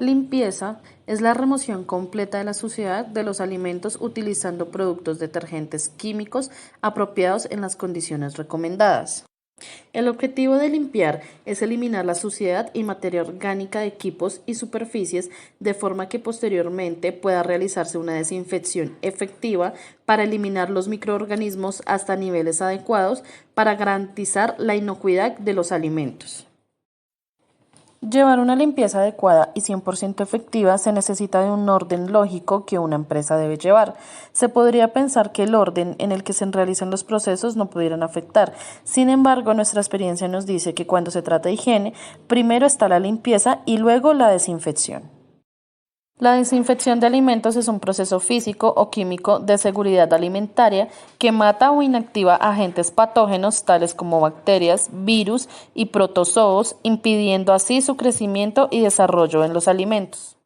Limpieza es la remoción completa de la suciedad de los alimentos utilizando productos detergentes químicos apropiados en las condiciones recomendadas. El objetivo de limpiar es eliminar la suciedad y materia orgánica de equipos y superficies de forma que posteriormente pueda realizarse una desinfección efectiva para eliminar los microorganismos hasta niveles adecuados para garantizar la inocuidad de los alimentos. Llevar una limpieza adecuada y 100% efectiva se necesita de un orden lógico que una empresa debe llevar. Se podría pensar que el orden en el que se realizan los procesos no pudieran afectar. Sin embargo, nuestra experiencia nos dice que cuando se trata de higiene, primero está la limpieza y luego la desinfección. La desinfección de alimentos es un proceso físico o químico de seguridad alimentaria que mata o inactiva agentes patógenos tales como bacterias, virus y protozoos, impidiendo así su crecimiento y desarrollo en los alimentos.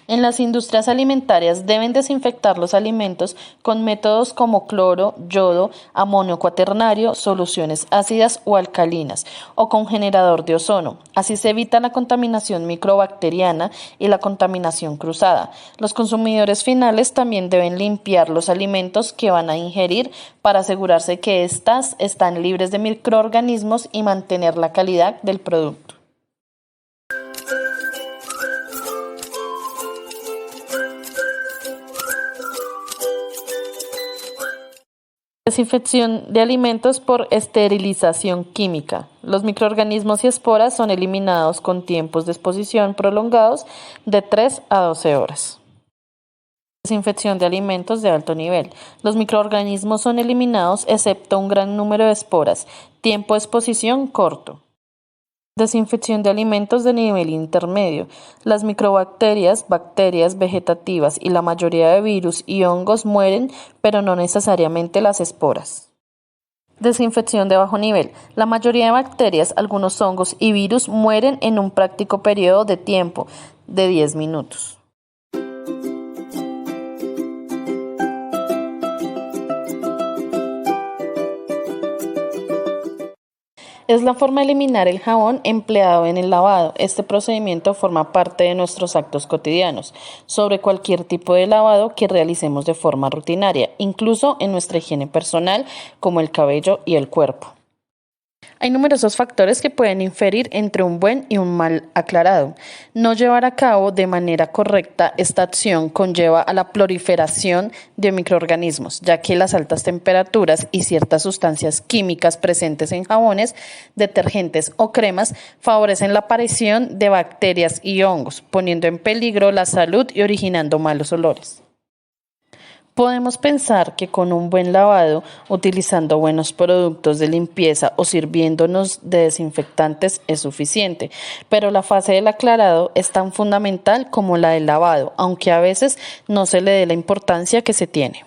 En las industrias alimentarias deben desinfectar los alimentos con métodos como cloro, yodo, amonio cuaternario, soluciones ácidas o alcalinas, o con generador de ozono. Así se evita la contaminación microbacteriana y la contaminación cruzada. Los consumidores finales también deben limpiar los alimentos que van a ingerir para asegurarse que éstas están libres de microorganismos y mantener la calidad del producto. Desinfección de alimentos por esterilización química. Los microorganismos y esporas son eliminados con tiempos de exposición prolongados de 3 a 12 horas. Desinfección de alimentos de alto nivel. Los microorganismos son eliminados excepto un gran número de esporas. Tiempo de exposición corto. Desinfección de alimentos de nivel intermedio. Las microbacterias, bacterias vegetativas y la mayoría de virus y hongos mueren, pero no necesariamente las esporas. Desinfección de bajo nivel. La mayoría de bacterias, algunos hongos y virus mueren en un práctico periodo de tiempo de 10 minutos. Es la forma de eliminar el jabón empleado en el lavado. Este procedimiento forma parte de nuestros actos cotidianos, sobre cualquier tipo de lavado que realicemos de forma rutinaria, incluso en nuestra higiene personal, como el cabello y el cuerpo. Hay numerosos factores que pueden inferir entre un buen y un mal aclarado. No llevar a cabo de manera correcta esta acción conlleva a la proliferación de microorganismos, ya que las altas temperaturas y ciertas sustancias químicas presentes en jabones, detergentes o cremas favorecen la aparición de bacterias y hongos, poniendo en peligro la salud y originando malos olores. Podemos pensar que con un buen lavado, utilizando buenos productos de limpieza o sirviéndonos de desinfectantes es suficiente, pero la fase del aclarado es tan fundamental como la del lavado, aunque a veces no se le dé la importancia que se tiene.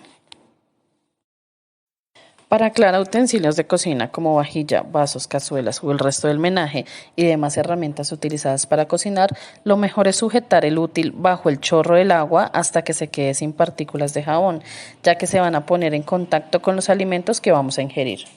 Para aclarar utensilios de cocina como vajilla, vasos, cazuelas o el resto del menaje y demás herramientas utilizadas para cocinar, lo mejor es sujetar el útil bajo el chorro del agua hasta que se quede sin partículas de jabón, ya que se van a poner en contacto con los alimentos que vamos a ingerir.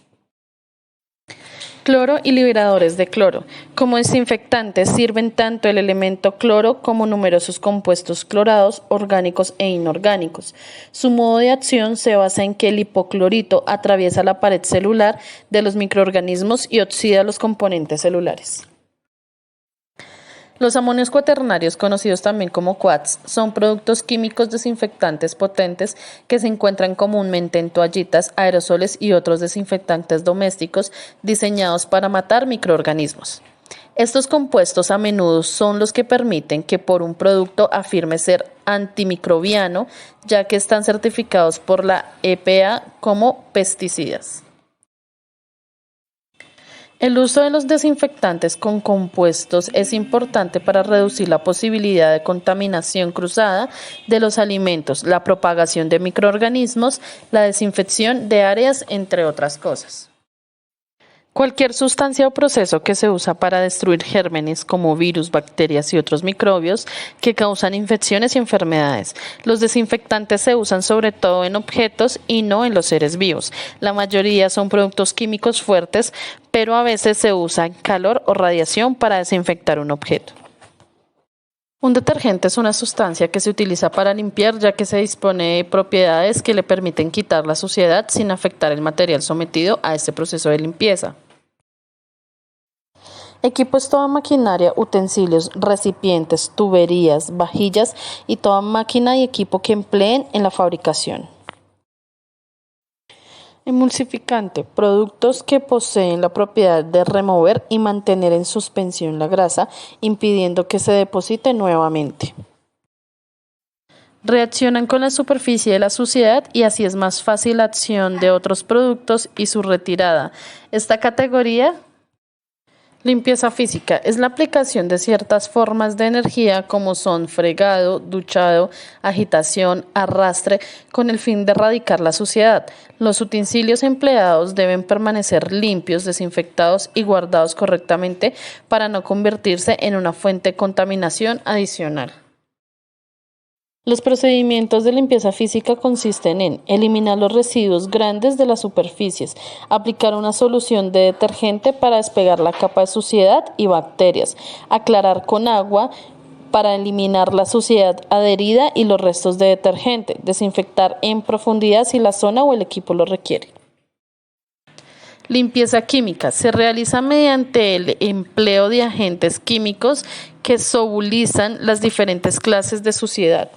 Cloro y liberadores de cloro. Como desinfectantes sirven tanto el elemento cloro como numerosos compuestos clorados, orgánicos e inorgánicos. Su modo de acción se basa en que el hipoclorito atraviesa la pared celular de los microorganismos y oxida los componentes celulares. Los amonios cuaternarios, conocidos también como quats, son productos químicos desinfectantes potentes que se encuentran comúnmente en toallitas, aerosoles y otros desinfectantes domésticos diseñados para matar microorganismos. Estos compuestos a menudo son los que permiten que por un producto afirme ser antimicrobiano, ya que están certificados por la EPA como pesticidas. El uso de los desinfectantes con compuestos es importante para reducir la posibilidad de contaminación cruzada de los alimentos, la propagación de microorganismos, la desinfección de áreas, entre otras cosas. Cualquier sustancia o proceso que se usa para destruir gérmenes como virus, bacterias y otros microbios que causan infecciones y enfermedades. Los desinfectantes se usan sobre todo en objetos y no en los seres vivos. La mayoría son productos químicos fuertes, pero a veces se usa calor o radiación para desinfectar un objeto. Un detergente es una sustancia que se utiliza para limpiar, ya que se dispone de propiedades que le permiten quitar la suciedad sin afectar el material sometido a este proceso de limpieza. Equipo es toda maquinaria, utensilios, recipientes, tuberías, vajillas y toda máquina y equipo que empleen en la fabricación. Emulsificante, productos que poseen la propiedad de remover y mantener en suspensión la grasa, impidiendo que se deposite nuevamente. Reaccionan con la superficie de la suciedad y así es más fácil la acción de otros productos y su retirada. Esta categoría limpieza física es la aplicación de ciertas formas de energía como son fregado, duchado, agitación, arrastre, con el fin de erradicar la suciedad. Los utensilios empleados deben permanecer limpios, desinfectados y guardados correctamente para no convertirse en una fuente de contaminación adicional. Los procedimientos de limpieza física consisten en eliminar los residuos grandes de las superficies, aplicar una solución de detergente para despegar la capa de suciedad y bacterias, aclarar con agua para eliminar la suciedad adherida y los restos de detergente, desinfectar en profundidad si la zona o el equipo lo requiere. Limpieza química se realiza mediante el empleo de agentes químicos que solubilizan las diferentes clases de suciedad.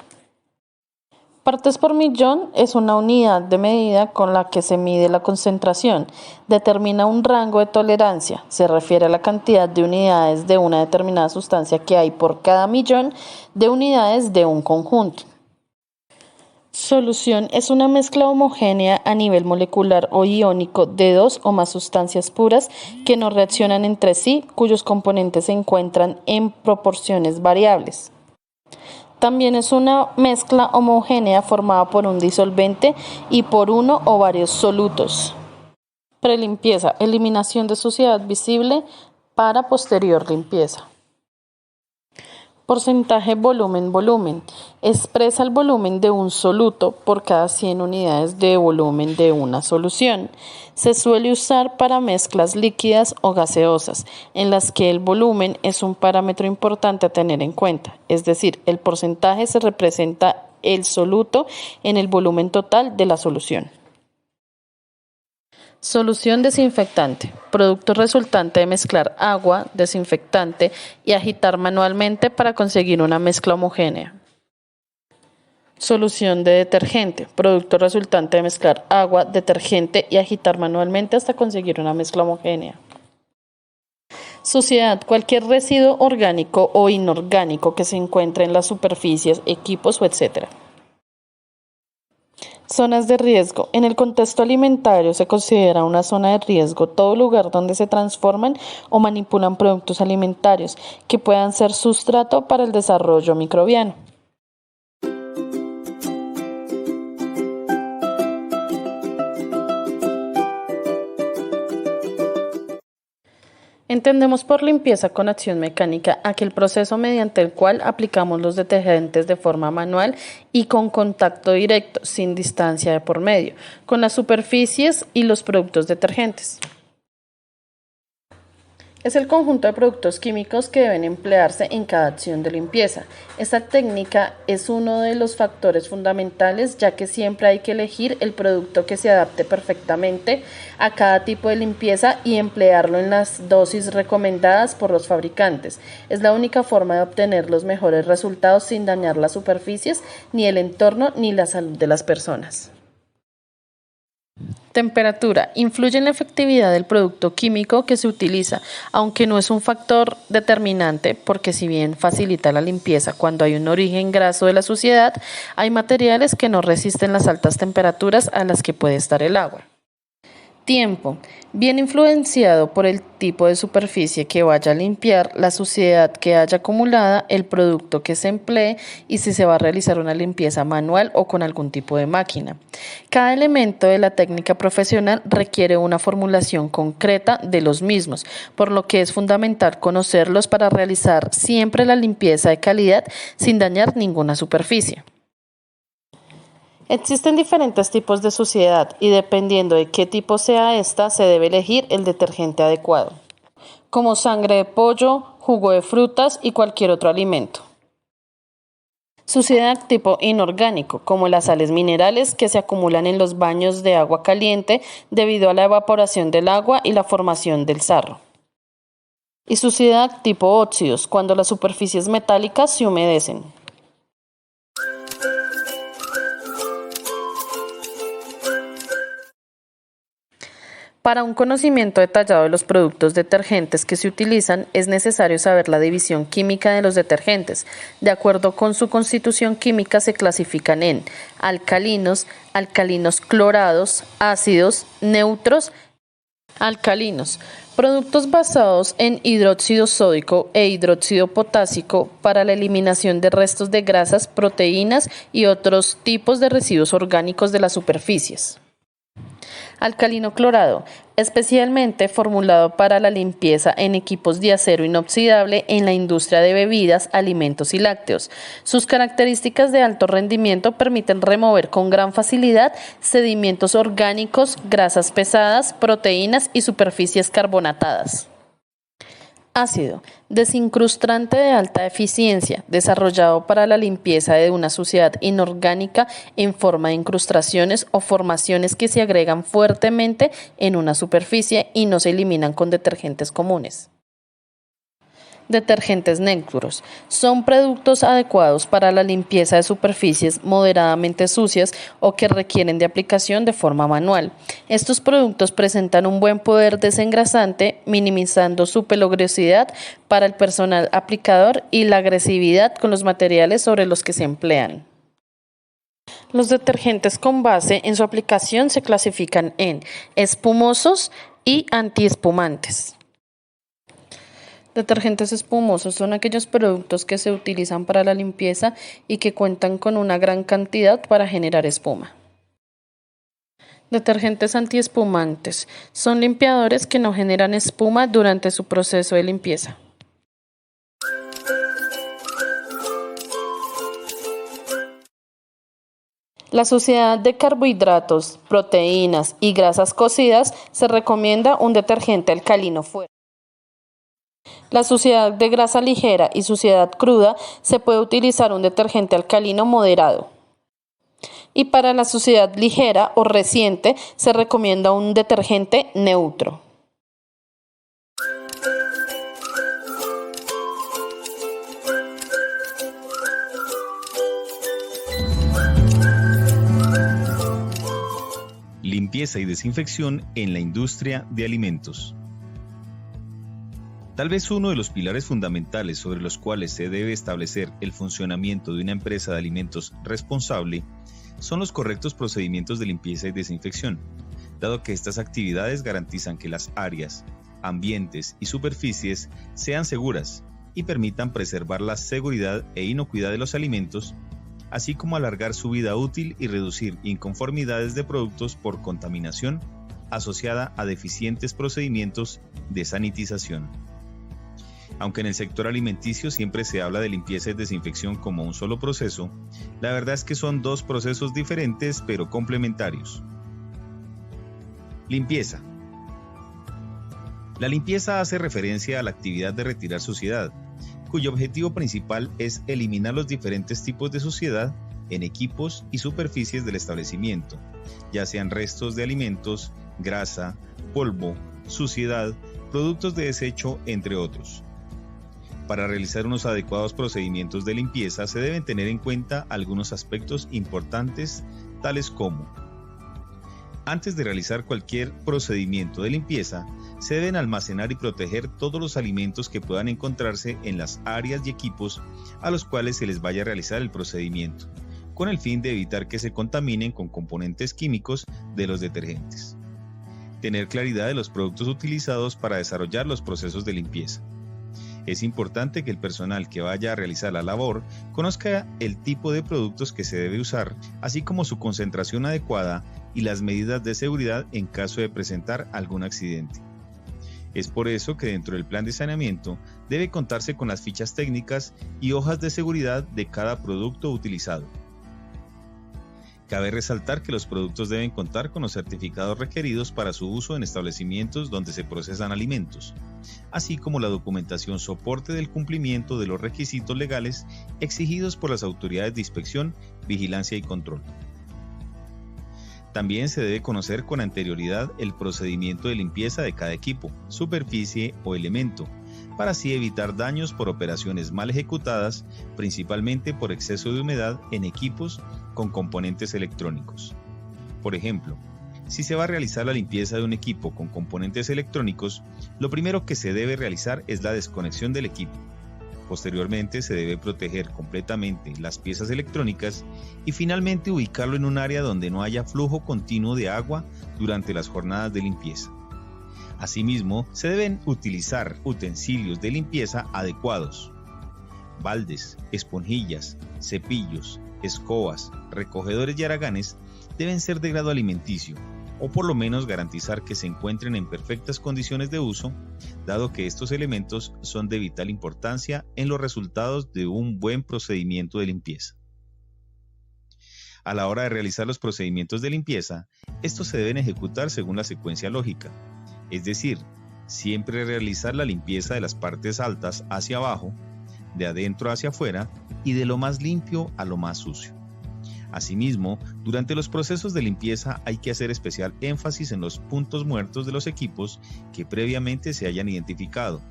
Partes por millón es una unidad de medida con la que se mide la concentración. Determina un rango de tolerancia. Se refiere a la cantidad de unidades de una determinada sustancia que hay por cada millón de unidades de un conjunto. Solución es una mezcla homogénea a nivel molecular o iónico de dos o más sustancias puras que no reaccionan entre sí, cuyos componentes se encuentran en proporciones variables. También es una mezcla homogénea formada por un disolvente y por uno o varios solutos. Prelimpieza, eliminación de suciedad visible para posterior limpieza. Porcentaje volumen-volumen. Expresa el volumen de un soluto por cada 100 unidades de volumen de una solución. Se suele usar para mezclas líquidas o gaseosas, en las que el volumen es un parámetro importante a tener en cuenta, es decir, el porcentaje se representa el soluto en el volumen total de la solución. Solución desinfectante, producto resultante de mezclar agua, desinfectante y agitar manualmente para conseguir una mezcla homogénea. Solución de detergente, producto resultante de mezclar agua, detergente y agitar manualmente hasta conseguir una mezcla homogénea. Suciedad, cualquier residuo orgánico o inorgánico que se encuentre en las superficies, equipos o etc. Zonas de riesgo. En el contexto alimentario se considera una zona de riesgo todo lugar donde se transforman o manipulan productos alimentarios que puedan ser sustrato para el desarrollo microbiano. Entendemos por limpieza con acción mecánica aquel proceso mediante el cual aplicamos los detergentes de forma manual y con contacto directo, sin distancia de por medio, con las superficies y los productos detergentes. Es el conjunto de productos químicos que deben emplearse en cada acción de limpieza. Esta técnica es uno de los factores fundamentales, ya que siempre hay que elegir el producto que se adapte perfectamente a cada tipo de limpieza y emplearlo en las dosis recomendadas por los fabricantes. Es la única forma de obtener los mejores resultados sin dañar las superficies, ni el entorno, ni la salud de las personas. Temperatura. Influye en la efectividad del producto químico que se utiliza, aunque no es un factor determinante, porque si bien facilita la limpieza cuando hay un origen graso de la suciedad, hay materiales que no resisten las altas temperaturas a las que puede estar el agua. Tiempo. Bien influenciado por el tipo de superficie que vaya a limpiar, la suciedad que haya acumulada, el producto que se emplee y si se va a realizar una limpieza manual o con algún tipo de máquina. Cada elemento de la técnica profesional requiere una formulación concreta de los mismos, por lo que es fundamental conocerlos para realizar siempre la limpieza de calidad sin dañar ninguna superficie. Existen diferentes tipos de suciedad y dependiendo de qué tipo sea esta, se debe elegir el detergente adecuado, como sangre de pollo, jugo de frutas y cualquier otro alimento. Suciedad tipo inorgánico, como las sales minerales que se acumulan en los baños de agua caliente debido a la evaporación del agua y la formación del sarro. Y suciedad tipo óxidos, cuando las superficies metálicas se humedecen. Para un conocimiento detallado de los productos detergentes que se utilizan, es necesario saber la división química de los detergentes. De acuerdo con su constitución química, se clasifican en alcalinos, alcalinos clorados, ácidos, neutros, alcalinos. Productos basados en hidróxido sódico e hidróxido potásico para la eliminación de restos de grasas, proteínas y otros tipos de residuos orgánicos de las superficies. Alcalino clorado, especialmente formulado para la limpieza en equipos de acero inoxidable en la industria de bebidas, alimentos y lácteos. Sus características de alto rendimiento permiten remover con gran facilidad sedimentos orgánicos, grasas pesadas, proteínas y superficies carbonatadas. Ácido, desincrustante de alta eficiencia, desarrollado para la limpieza de una suciedad inorgánica en forma de incrustaciones o formaciones que se agregan fuertemente en una superficie y no se eliminan con detergentes comunes. Detergentes neutros. Son productos adecuados para la limpieza de superficies moderadamente sucias o que requieren de aplicación de forma manual. Estos productos presentan un buen poder desengrasante, minimizando su peligrosidad para el personal aplicador y la agresividad con los materiales sobre los que se emplean. Los detergentes con base en su aplicación se clasifican en espumosos y antiespumantes. Detergentes espumosos son aquellos productos que se utilizan para la limpieza y que cuentan con una gran cantidad para generar espuma. Detergentes antiespumantes son limpiadores que no generan espuma durante su proceso de limpieza. La suciedad de carbohidratos, proteínas y grasas cocidas se recomienda un detergente alcalino fuerte. La suciedad de grasa ligera y suciedad cruda se puede utilizar un detergente alcalino moderado. Y para la suciedad ligera o reciente se recomienda un detergente neutro. Limpieza y desinfección en la industria de alimentos. Tal vez uno de los pilares fundamentales sobre los cuales se debe establecer el funcionamiento de una empresa de alimentos responsable son los correctos procedimientos de limpieza y desinfección, dado que estas actividades garantizan que las áreas, ambientes y superficies sean seguras y permitan preservar la seguridad e inocuidad de los alimentos, así como alargar su vida útil y reducir inconformidades de productos por contaminación asociada a deficientes procedimientos de sanitización. Aunque en el sector alimenticio siempre se habla de limpieza y desinfección como un solo proceso, la verdad es que son dos procesos diferentes pero complementarios. Limpieza. La limpieza hace referencia a la actividad de retirar suciedad, cuyo objetivo principal es eliminar los diferentes tipos de suciedad en equipos y superficies del establecimiento, ya sean restos de alimentos, grasa, polvo, suciedad, productos de desecho, entre otros. Para realizar unos adecuados procedimientos de limpieza se deben tener en cuenta algunos aspectos importantes, tales como: antes de realizar cualquier procedimiento de limpieza, se deben almacenar y proteger todos los alimentos que puedan encontrarse en las áreas y equipos a los cuales se les vaya a realizar el procedimiento, con el fin de evitar que se contaminen con componentes químicos de los detergentes. Tener claridad de los productos utilizados para desarrollar los procesos de limpieza. Es importante que el personal que vaya a realizar la labor conozca el tipo de productos que se debe usar, así como su concentración adecuada y las medidas de seguridad en caso de presentar algún accidente. Es por eso que dentro del plan de saneamiento debe contarse con las fichas técnicas y hojas de seguridad de cada producto utilizado. Cabe resaltar que los productos deben contar con los certificados requeridos para su uso en establecimientos donde se procesan alimentos, así como la documentación soporte del cumplimiento de los requisitos legales exigidos por las autoridades de inspección, vigilancia y control. También se debe conocer con anterioridad el procedimiento de limpieza de cada equipo, superficie o elemento, para así evitar daños por operaciones mal ejecutadas, principalmente por exceso de humedad en equipos con componentes electrónicos. Por ejemplo, si se va a realizar la limpieza de un equipo con componentes electrónicos, lo primero que se debe realizar es la desconexión del equipo. Posteriormente se debe proteger completamente las piezas electrónicas y finalmente ubicarlo en un área donde no haya flujo continuo de agua durante las jornadas de limpieza. Asimismo, se deben utilizar utensilios de limpieza adecuados. Baldes, esponjillas, cepillos, escobas, recogedores y haraganes deben ser de grado alimenticio, o por lo menos garantizar que se encuentren en perfectas condiciones de uso, dado que estos elementos son de vital importancia en los resultados de un buen procedimiento de limpieza. A la hora de realizar los procedimientos de limpieza, estos se deben ejecutar según la secuencia lógica, es decir, siempre realizar la limpieza de las partes altas hacia abajo, de adentro hacia afuera y de lo más limpio a lo más sucio. Asimismo, durante los procesos de limpieza hay que hacer especial énfasis en los puntos muertos de los equipos que previamente se hayan identificado,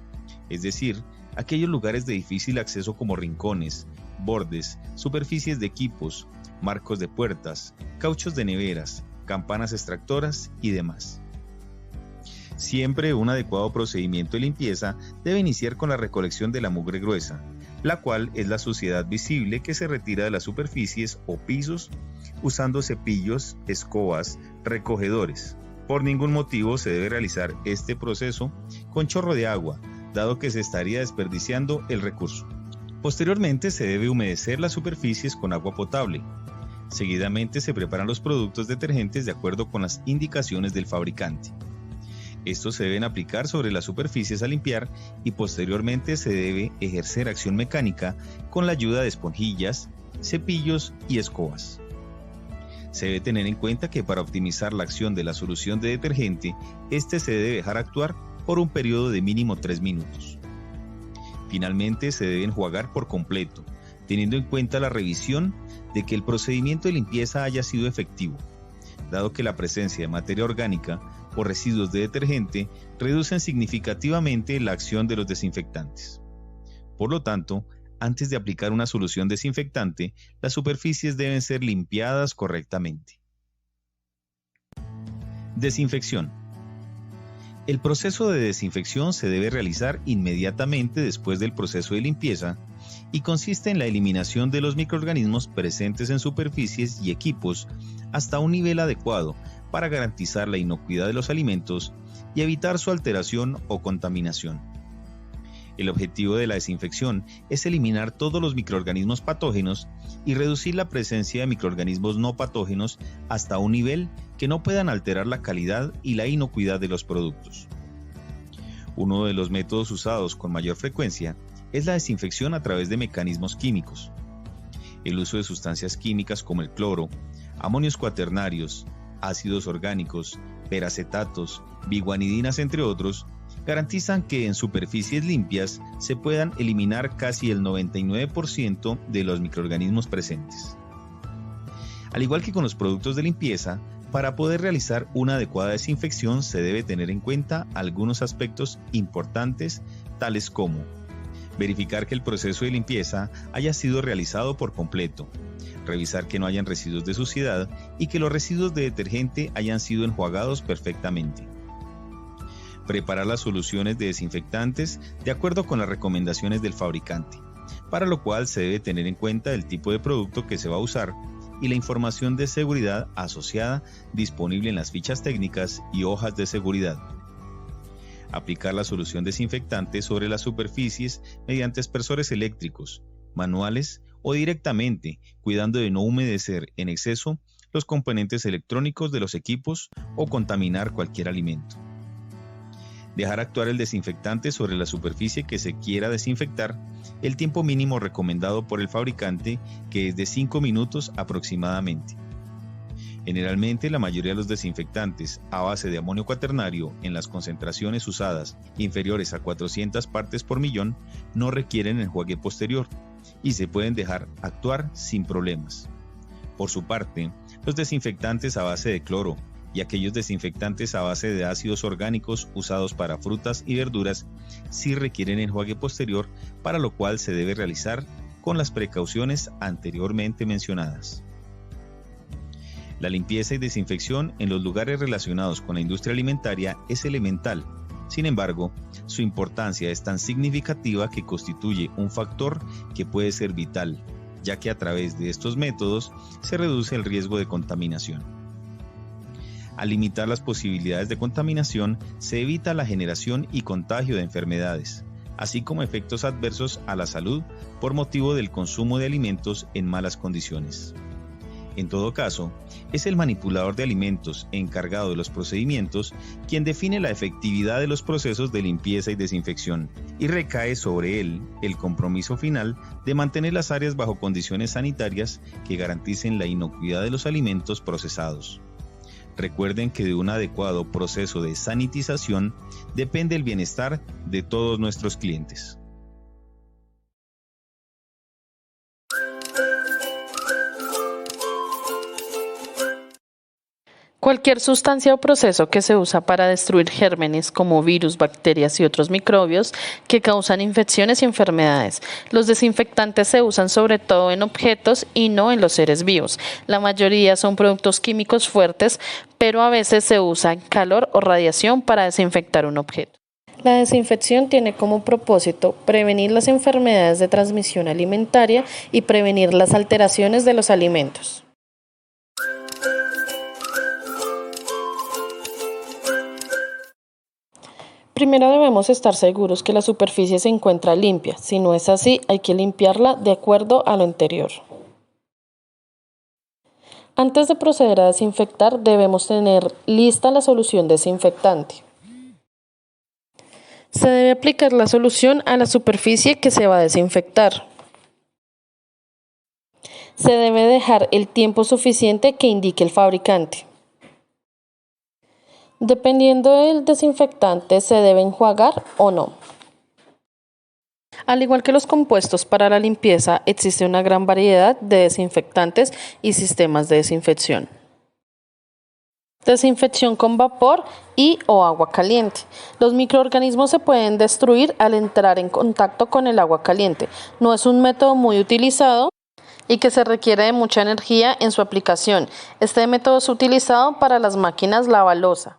es decir, aquellos lugares de difícil acceso como rincones, bordes, superficies de equipos, marcos de puertas, cauchos de neveras, campanas extractoras y demás. Siempre un adecuado procedimiento de limpieza debe iniciar con la recolección de la mugre gruesa, la cual es la suciedad visible que se retira de las superficies o pisos usando cepillos, escobas, recogedores. Por ningún motivo se debe realizar este proceso con chorro de agua, dado que se estaría desperdiciando el recurso. Posteriormente se debe humedecer las superficies con agua potable. Seguidamente se preparan los productos detergentes de acuerdo con las indicaciones del fabricante. Estos se deben aplicar sobre las superficies a limpiar y posteriormente se debe ejercer acción mecánica con la ayuda de esponjillas, cepillos y escobas. Se debe tener en cuenta que para optimizar la acción de la solución de detergente, este se debe dejar actuar por un periodo de mínimo 3 minutos. Finalmente se debe enjuagar por completo, teniendo en cuenta la revisión de que el procedimiento de limpieza haya sido efectivo, dado que la presencia de materia orgánica o residuos de detergente reducen significativamente la acción de los desinfectantes. Por lo tanto, antes de aplicar una solución desinfectante, las superficies deben ser limpiadas correctamente. Desinfección. El proceso de desinfección se debe realizar inmediatamente después del proceso de limpieza y consiste en la eliminación de los microorganismos presentes en superficies y equipos hasta un nivel adecuado para garantizar la inocuidad de los alimentos y evitar su alteración o contaminación. El objetivo de la desinfección es eliminar todos los microorganismos patógenos y reducir la presencia de microorganismos no patógenos hasta un nivel que no puedan alterar la calidad y la inocuidad de los productos. Uno de los métodos usados con mayor frecuencia es la desinfección a través de mecanismos químicos. El uso de sustancias químicas como el cloro, amonios cuaternarios, ácidos orgánicos, peracetatos, biguanidinas entre otros, garantizan que en superficies limpias se puedan eliminar casi el 99% de los microorganismos presentes. Al igual que con los productos de limpieza, para poder realizar una adecuada desinfección se debe tener en cuenta algunos aspectos importantes, tales como verificar que el proceso de limpieza haya sido realizado por completo, revisar que no hayan residuos de suciedad y que los residuos de detergente hayan sido enjuagados perfectamente. Preparar las soluciones de desinfectantes de acuerdo con las recomendaciones del fabricante, para lo cual se debe tener en cuenta el tipo de producto que se va a usar y la información de seguridad asociada disponible en las fichas técnicas y hojas de seguridad. Aplicar la solución desinfectante sobre las superficies mediante aspersores eléctricos, manuales o directamente, cuidando de no humedecer en exceso los componentes electrónicos de los equipos o contaminar cualquier alimento. Dejar actuar el desinfectante sobre la superficie que se quiera desinfectar el tiempo mínimo recomendado por el fabricante, que es de 5 minutos aproximadamente. Generalmente, la mayoría de los desinfectantes a base de amonio cuaternario en las concentraciones usadas inferiores a 400 partes por millón no requieren enjuague posterior y se pueden dejar actuar sin problemas. Por su parte, los desinfectantes a base de cloro y aquellos desinfectantes a base de ácidos orgánicos usados para frutas y verduras sí requieren enjuague posterior, para lo cual se debe realizar con las precauciones anteriormente mencionadas. La limpieza y desinfección en los lugares relacionados con la industria alimentaria es elemental. Sin embargo, su importancia es tan significativa que constituye un factor que puede ser vital, ya que a través de estos métodos se reduce el riesgo de contaminación. Al limitar las posibilidades de contaminación, se evita la generación y contagio de enfermedades, así como efectos adversos a la salud por motivo del consumo de alimentos en malas condiciones. En todo caso, es el manipulador de alimentos encargado de los procedimientos quien define la efectividad de los procesos de limpieza y desinfección, y recae sobre él el compromiso final de mantener las áreas bajo condiciones sanitarias que garanticen la inocuidad de los alimentos procesados. Recuerden que de un adecuado proceso de sanitización depende el bienestar de todos nuestros clientes. Cualquier sustancia o proceso que se usa para destruir gérmenes como virus, bacterias y otros microbios que causan infecciones y enfermedades. Los desinfectantes se usan sobre todo en objetos y no en los seres vivos. La mayoría son productos químicos fuertes, pero a veces se usa calor o radiación para desinfectar un objeto. La desinfección tiene como propósito prevenir las enfermedades de transmisión alimentaria y prevenir las alteraciones de los alimentos. Primero debemos estar seguros que la superficie se encuentra limpia. Si no es así, hay que limpiarla de acuerdo a lo anterior. Antes de proceder a desinfectar, debemos tener lista la solución desinfectante. Se debe aplicar la solución a la superficie que se va a desinfectar. Se debe dejar el tiempo suficiente que indique el fabricante. Dependiendo del desinfectante, se debe enjuagar o no. Al igual que los compuestos para la limpieza, existe una gran variedad de desinfectantes y sistemas de desinfección. Desinfección con vapor y o agua caliente. Los microorganismos se pueden destruir al entrar en contacto con el agua caliente. No es un método muy utilizado y que se requiere de mucha energía en su aplicación. Este método es utilizado para las máquinas lavalosa.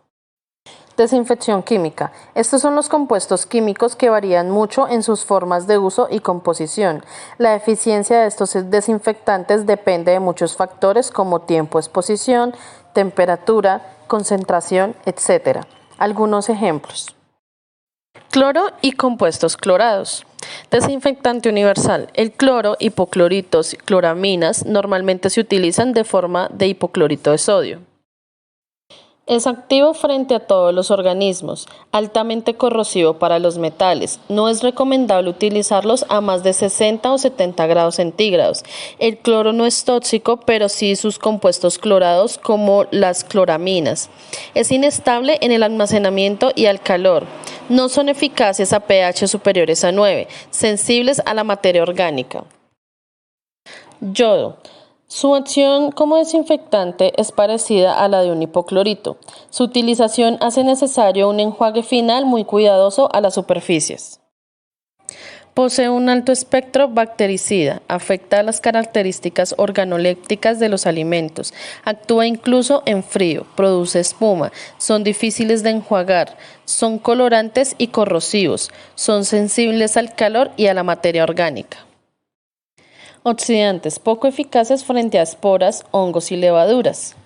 Desinfección química. Estos son los compuestos químicos que varían mucho en sus formas de uso y composición. La eficiencia de estos desinfectantes depende de muchos factores como tiempo de exposición, temperatura, concentración, etc. Algunos ejemplos. Cloro y compuestos clorados. Desinfectante universal. El cloro, hipocloritos y cloraminas normalmente se utilizan de forma de hipoclorito de sodio. Es activo frente a todos los organismos, altamente corrosivo para los metales. No es recomendable utilizarlos a más de 60 o 70 grados centígrados. El cloro no es tóxico, pero sí sus compuestos clorados como las cloraminas. Es inestable en el almacenamiento y al calor. No son eficaces a pH superiores a 9, sensibles a la materia orgánica. Yodo. Su acción como desinfectante es parecida a la de un hipoclorito. Su utilización hace necesario un enjuague final muy cuidadoso a las superficies. Posee un alto espectro bactericida, afecta a las características organolépticas de los alimentos, actúa incluso en frío, produce espuma, son difíciles de enjuagar, son colorantes y corrosivos, son sensibles al calor y a la materia orgánica. Oxidantes poco eficaces frente a esporas, hongos y levaduras.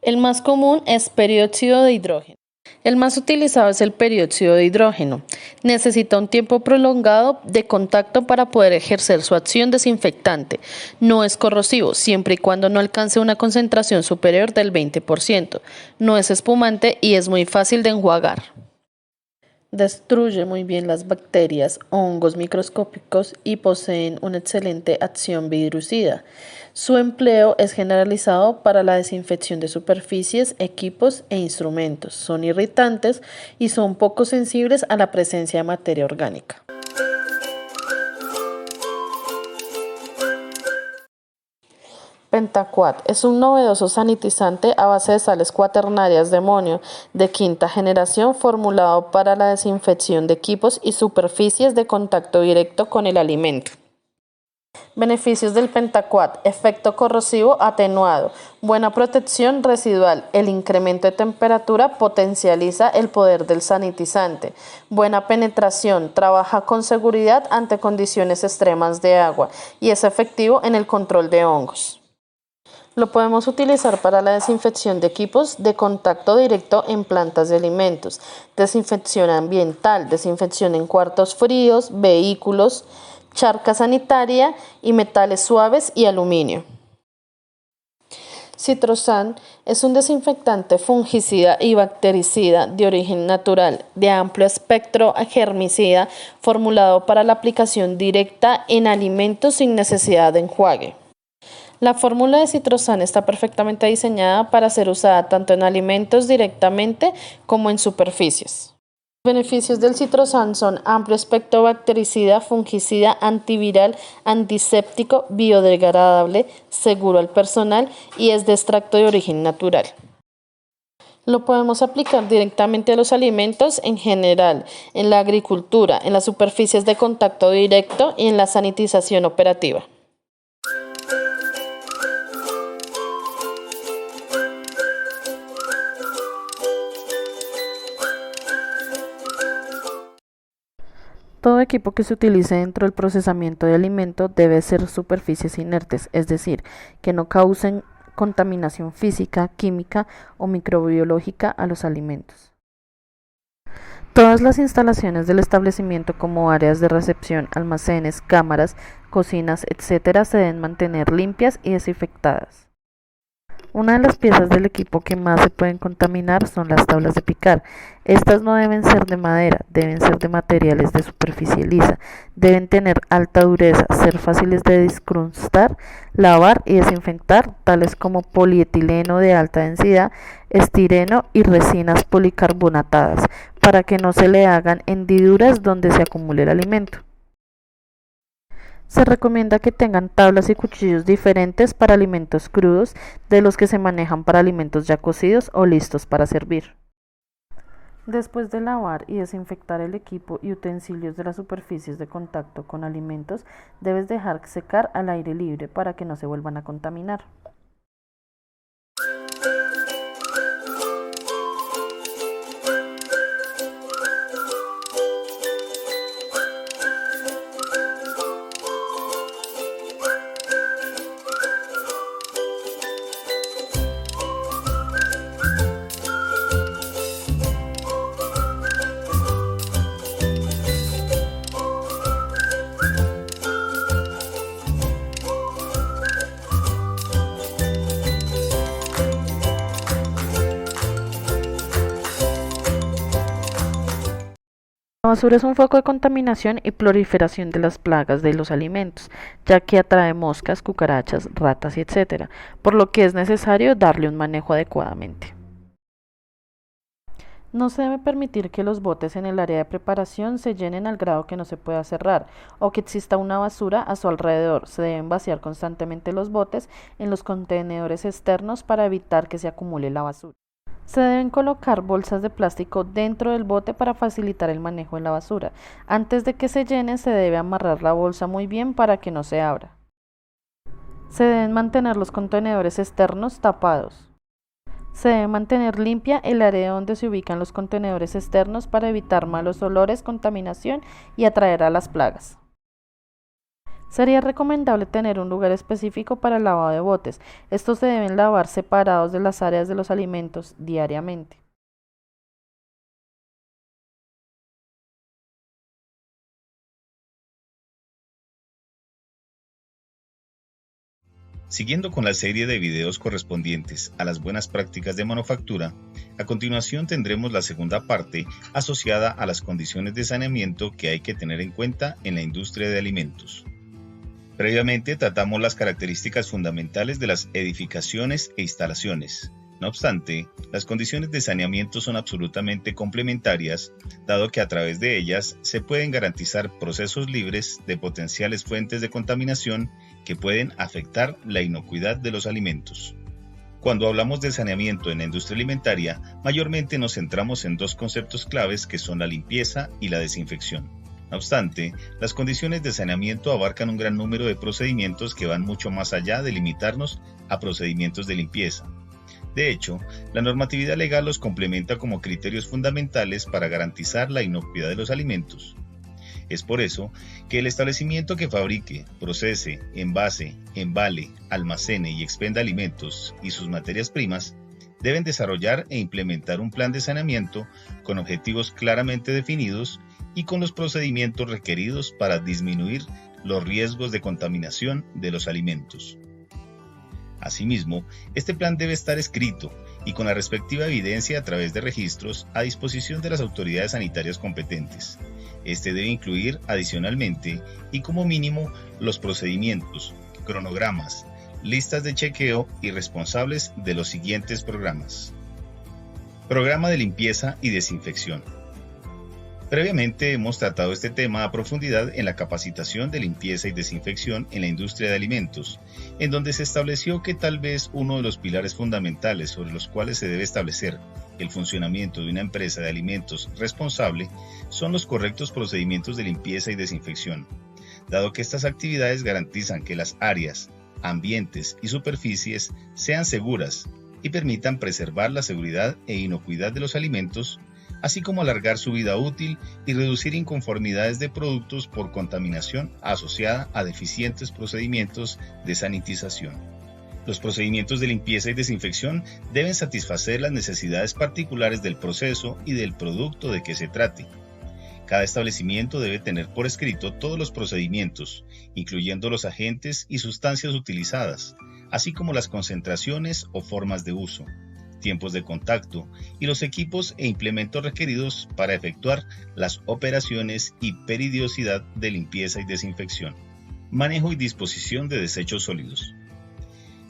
El más común es peróxido de hidrógeno. El más utilizado es el peróxido de hidrógeno. Necesita un tiempo prolongado de contacto para poder ejercer su acción desinfectante. No es corrosivo, siempre y cuando no alcance una concentración superior del 20%. No es espumante y es muy fácil de enjuagar. Destruye muy bien las bacterias, hongos microscópicos y poseen una excelente acción virucida. Su empleo es generalizado para la desinfección de superficies, equipos e instrumentos. Son irritantes y son poco sensibles a la presencia de materia orgánica. Pentaquat es un novedoso sanitizante a base de sales cuaternarias de amonio de quinta generación formulado para la desinfección de equipos y superficies de contacto directo con el alimento. Beneficios del Pentaquat: efecto corrosivo atenuado, buena protección residual, el incremento de temperatura potencializa el poder del sanitizante, buena penetración, trabaja con seguridad ante condiciones extremas de agua y es efectivo en el control de hongos. Lo podemos utilizar para la desinfección de equipos de contacto directo en plantas de alimentos, desinfección ambiental, desinfección en cuartos fríos, vehículos, charca sanitaria y metales suaves y aluminio. Citrosan es un desinfectante fungicida y bactericida de origen natural, de amplio espectro germicida, formulado para la aplicación directa en alimentos sin necesidad de enjuague. La fórmula de Citrosan está perfectamente diseñada para ser usada tanto en alimentos directamente como en superficies. Los beneficios del Citrosan son amplio espectro bactericida, fungicida, antiviral, antiséptico, biodegradable, seguro al personal y es de extracto de origen natural. Lo podemos aplicar directamente a los alimentos en general, en la agricultura, en las superficies de contacto directo y en la sanitización operativa. Todo equipo que se utilice dentro del procesamiento de alimento debe ser superficies inertes, es decir, que no causen contaminación física, química o microbiológica a los alimentos. Todas las instalaciones del establecimiento como áreas de recepción, almacenes, cámaras, cocinas, etc. se deben mantener limpias y desinfectadas. Una de las piezas del equipo que más se pueden contaminar son las tablas de picar. Estas no deben ser de madera, deben ser de materiales de superficie lisa, deben tener alta dureza, ser fáciles de descrustar, lavar y desinfectar, tales como polietileno de alta densidad, estireno y resinas policarbonatadas, para que no se le hagan hendiduras donde se acumule el alimento. Se recomienda que tengan tablas y cuchillos diferentes para alimentos crudos de los que se manejan para alimentos ya cocidos o listos para servir. Después de lavar y desinfectar el equipo y utensilios de las superficies de contacto con alimentos, debes dejar secar al aire libre para que no se vuelvan a contaminar. La basura es un foco de contaminación y proliferación de las plagas de los alimentos, ya que atrae moscas, cucarachas, ratas y etc., por lo que es necesario darle un manejo adecuadamente. No se debe permitir que los botes en el área de preparación se llenen al grado que no se pueda cerrar o que exista una basura a su alrededor. Se deben vaciar constantemente los botes en los contenedores externos para evitar que se acumule la basura. Se deben colocar bolsas de plástico dentro del bote para facilitar el manejo de la basura. Antes de que se llene, se debe amarrar la bolsa muy bien para que no se abra. Se deben mantener los contenedores externos tapados. Se debe mantener limpia el área donde se ubican los contenedores externos para evitar malos olores, contaminación y atraer a las plagas. Sería recomendable tener un lugar específico para el lavado de botes. Estos se deben lavar separados de las áreas de los alimentos diariamente. Siguiendo con la serie de videos correspondientes a las buenas prácticas de manufactura, a continuación tendremos la segunda parte asociada a las condiciones de saneamiento que hay que tener en cuenta en la industria de alimentos. Previamente tratamos las características fundamentales de las edificaciones e instalaciones. No obstante, las condiciones de saneamiento son absolutamente complementarias, dado que a través de ellas se pueden garantizar procesos libres de potenciales fuentes de contaminación que pueden afectar la inocuidad de los alimentos. Cuando hablamos de saneamiento en la industria alimentaria, mayormente nos centramos en dos conceptos claves que son la limpieza y la desinfección. No obstante, las condiciones de saneamiento abarcan un gran número de procedimientos que van mucho más allá de limitarnos a procedimientos de limpieza. De hecho, la normatividad legal los complementa como criterios fundamentales para garantizar la inocuidad de los alimentos. Es por eso que el establecimiento que fabrique, procese, envase, embale, almacene y expenda alimentos y sus materias primas deben desarrollar e implementar un plan de saneamiento con objetivos claramente definidos y con los procedimientos requeridos para disminuir los riesgos de contaminación de los alimentos. Asimismo, este plan debe estar escrito y con la respectiva evidencia a través de registros a disposición de las autoridades sanitarias competentes. Este debe incluir adicionalmente y como mínimo los procedimientos, cronogramas, listas de chequeo y responsables de los siguientes programas. Programa de limpieza y desinfección. Previamente hemos tratado este tema a profundidad en la capacitación de limpieza y desinfección en la industria de alimentos, en donde se estableció que tal vez uno de los pilares fundamentales sobre los cuales se debe establecer el funcionamiento de una empresa de alimentos responsable son los correctos procedimientos de limpieza y desinfección, dado que estas actividades garantizan que las áreas, ambientes y superficies sean seguras y permitan preservar la seguridad e inocuidad de los alimentos, así como alargar su vida útil y reducir inconformidades de productos por contaminación asociada a deficientes procedimientos de sanitización. Los procedimientos de limpieza y desinfección deben satisfacer las necesidades particulares del proceso y del producto de que se trate. Cada establecimiento debe tener por escrito todos los procedimientos, incluyendo los agentes y sustancias utilizadas, así como las concentraciones o formas de uso, tiempos de contacto y los equipos e implementos requeridos para efectuar las operaciones y periodicidad de limpieza y desinfección. Manejo y disposición de desechos sólidos.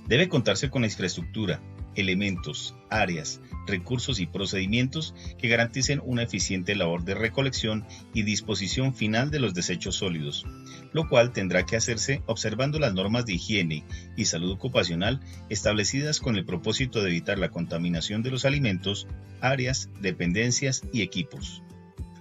Debe contarse con la infraestructura, elementos, áreas, recursos y procedimientos que garanticen una eficiente labor de recolección y disposición final de los desechos sólidos, lo cual tendrá que hacerse observando las normas de higiene y salud ocupacional establecidas con el propósito de evitar la contaminación de los alimentos, áreas, dependencias y equipos.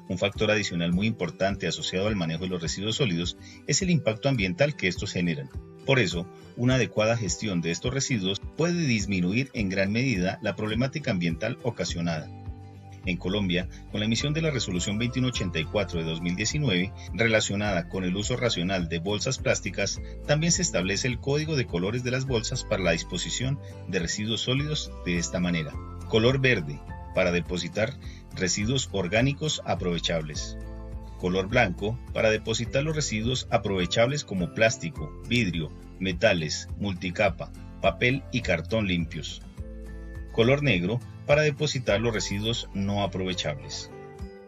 Un factor adicional muy importante asociado al manejo de los residuos sólidos es el impacto ambiental que estos generan. Por eso, una adecuada gestión de estos residuos puede disminuir en gran medida la problemática ambiental ocasionada. En Colombia, con la emisión de la Resolución 2184 de 2019, relacionada con el uso racional de bolsas plásticas, también se establece el código de colores de las bolsas para la disposición de residuos sólidos de esta manera. Color verde, para depositar residuos orgánicos aprovechables. Color blanco, para depositar los residuos aprovechables como plástico, vidrio, metales, multicapa, papel y cartón limpios. Color negro, para depositar los residuos no aprovechables.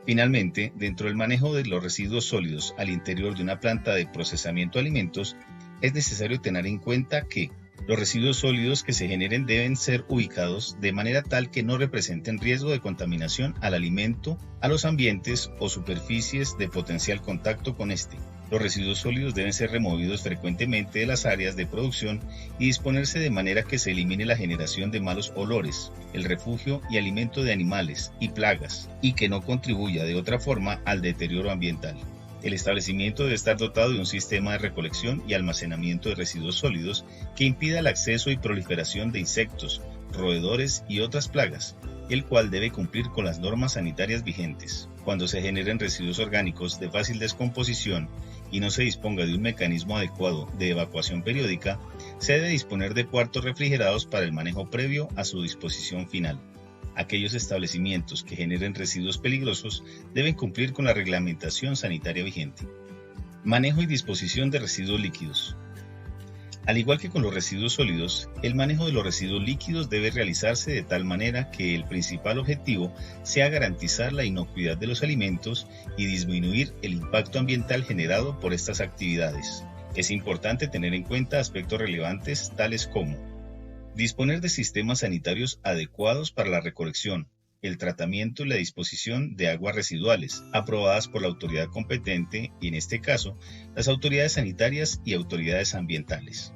Finalmente, dentro del manejo de los residuos sólidos al interior de una planta de procesamiento de alimentos, es necesario tener en cuenta que los residuos sólidos que se generen deben ser ubicados de manera tal que no representen riesgo de contaminación al alimento, a los ambientes o superficies de potencial contacto con este. Los residuos sólidos deben ser removidos frecuentemente de las áreas de producción y disponerse de manera que se elimine la generación de malos olores, el refugio y alimento de animales y plagas, y que no contribuya de otra forma al deterioro ambiental. El establecimiento debe estar dotado de un sistema de recolección y almacenamiento de residuos sólidos que impida el acceso y proliferación de insectos, roedores y otras plagas, el cual debe cumplir con las normas sanitarias vigentes. Cuando se generen residuos orgánicos de fácil descomposición y no se disponga de un mecanismo adecuado de evacuación periódica, se debe disponer de cuartos refrigerados para el manejo previo a su disposición final. Aquellos establecimientos que generen residuos peligrosos deben cumplir con la reglamentación sanitaria vigente. Manejo y disposición de residuos líquidos. Al igual que con los residuos sólidos, el manejo de los residuos líquidos debe realizarse de tal manera que el principal objetivo sea garantizar la inocuidad de los alimentos y disminuir el impacto ambiental generado por estas actividades. Es importante tener en cuenta aspectos relevantes tales como disponer de sistemas sanitarios adecuados para la recolección, el tratamiento y la disposición de aguas residuales, aprobadas por la autoridad competente y, en este caso, las autoridades sanitarias y autoridades ambientales.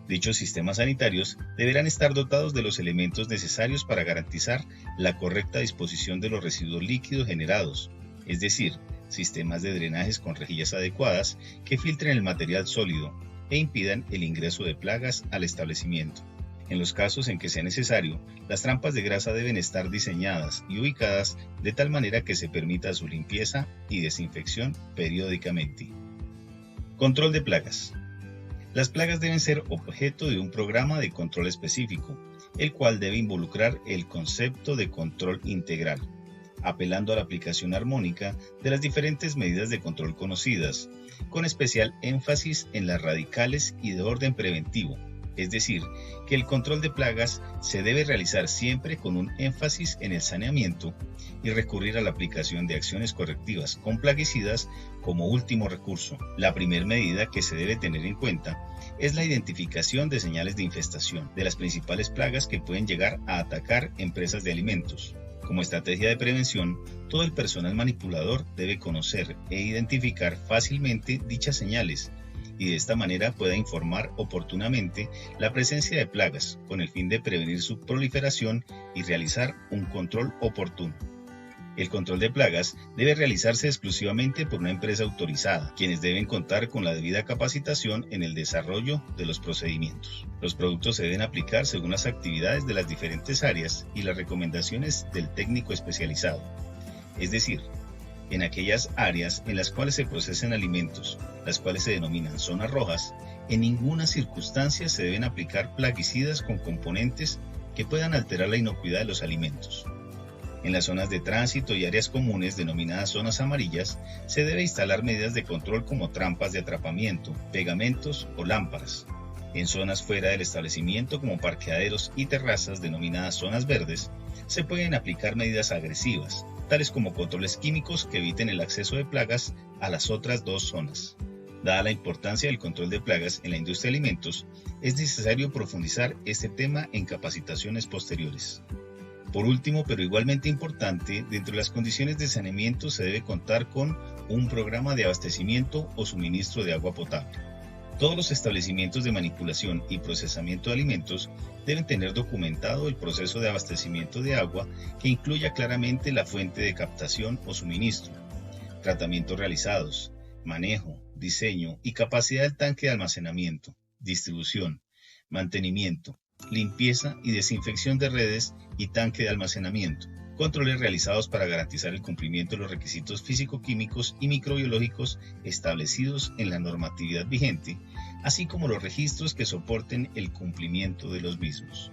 Dichos sistemas sanitarios deberán estar dotados de los elementos necesarios para garantizar la correcta disposición de los residuos líquidos generados, es decir, sistemas de drenajes con rejillas adecuadas que filtren el material sólido e impidan el ingreso de plagas al establecimiento. En los casos en que sea necesario, las trampas de grasa deben estar diseñadas y ubicadas de tal manera que se permita su limpieza y desinfección periódicamente. Control de plagas. Las plagas deben ser objeto de un programa de control específico, el cual debe involucrar el concepto de control integral, apelando a la aplicación armónica de las diferentes medidas de control conocidas, con especial énfasis en las radicales y de orden preventivo. Es decir, que el control de plagas se debe realizar siempre con un énfasis en el saneamiento y recurrir a la aplicación de acciones correctivas con plaguicidas como último recurso. La primera medida que se debe tener en cuenta es la identificación de señales de infestación de las principales plagas que pueden llegar a atacar empresas de alimentos. Como estrategia de prevención, todo el personal manipulador debe conocer e identificar fácilmente dichas señales y de esta manera pueda informar oportunamente la presencia de plagas con el fin de prevenir su proliferación y realizar un control oportuno. El control de plagas debe realizarse exclusivamente por una empresa autorizada, quienes deben contar con la debida capacitación en el desarrollo de los procedimientos. Los productos se deben aplicar según las actividades de las diferentes áreas y las recomendaciones del técnico especializado, es decir, en aquellas áreas en las cuales se procesan alimentos, las cuales se denominan zonas rojas, en ninguna circunstancia se deben aplicar plaguicidas con componentes que puedan alterar la inocuidad de los alimentos. En las zonas de tránsito y áreas comunes denominadas zonas amarillas, se debe instalar medidas de control como trampas de atrapamiento, pegamentos o lámparas. En zonas fuera del establecimiento como parqueaderos y terrazas denominadas zonas verdes, se pueden aplicar medidas agresivas, tales como controles químicos que eviten el acceso de plagas a las otras dos zonas. Dada la importancia del control de plagas en la industria de alimentos, es necesario profundizar este tema en capacitaciones posteriores. Por último, pero igualmente importante, dentro de las condiciones de saneamiento se debe contar con un programa de abastecimiento o suministro de agua potable. Todos los establecimientos de manipulación y procesamiento de alimentos deben tener documentado el proceso de abastecimiento de agua que incluya claramente la fuente de captación o suministro, tratamientos realizados, manejo, diseño y capacidad del tanque de almacenamiento, distribución, mantenimiento, limpieza y desinfección de redes y tanque de almacenamiento, controles realizados para garantizar el cumplimiento de los requisitos físico-químicos y microbiológicos establecidos en la normatividad vigente, así como los registros que soporten el cumplimiento de los mismos.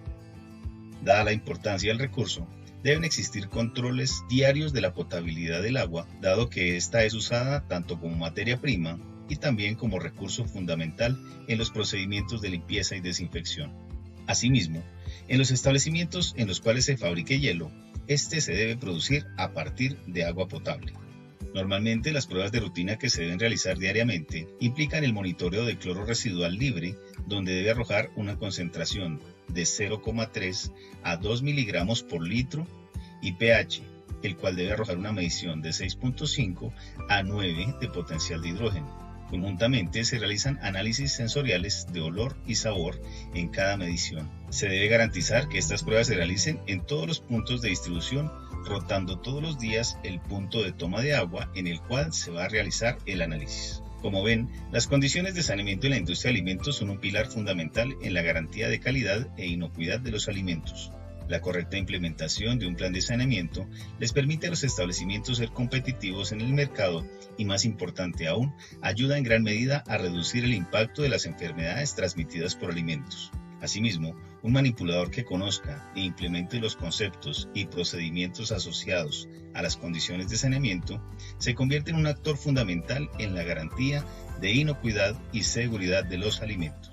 Dada la importancia del recurso, deben existir controles diarios de la potabilidad del agua, dado que ésta es usada tanto como materia prima y también como recurso fundamental en los procedimientos de limpieza y desinfección. Asimismo, en los establecimientos en los cuales se fabrique hielo, este se debe producir a partir de agua potable. Normalmente las pruebas de rutina que se deben realizar diariamente implican el monitoreo de cloro residual libre, donde debe arrojar una concentración de 0,3 a 2 miligramos por litro, y pH, el cual debe arrojar una medición de 6,5 a 9 de potencial de hidrógeno. Conjuntamente se realizan análisis sensoriales de olor y sabor en cada medición. Se debe garantizar que estas pruebas se realicen en todos los puntos de distribución, rotando todos los días el punto de toma de agua en el cual se va a realizar el análisis. Como ven, las condiciones de saneamiento en la industria de alimentos son un pilar fundamental en la garantía de calidad e inocuidad de los alimentos. La correcta implementación de un plan de saneamiento les permite a los establecimientos ser competitivos en el mercado y, más importante aún, ayuda en gran medida a reducir el impacto de las enfermedades transmitidas por alimentos. Asimismo, un manipulador que conozca e implemente los conceptos y procedimientos asociados a las condiciones de saneamiento se convierte en un actor fundamental en la garantía de inocuidad y seguridad de los alimentos.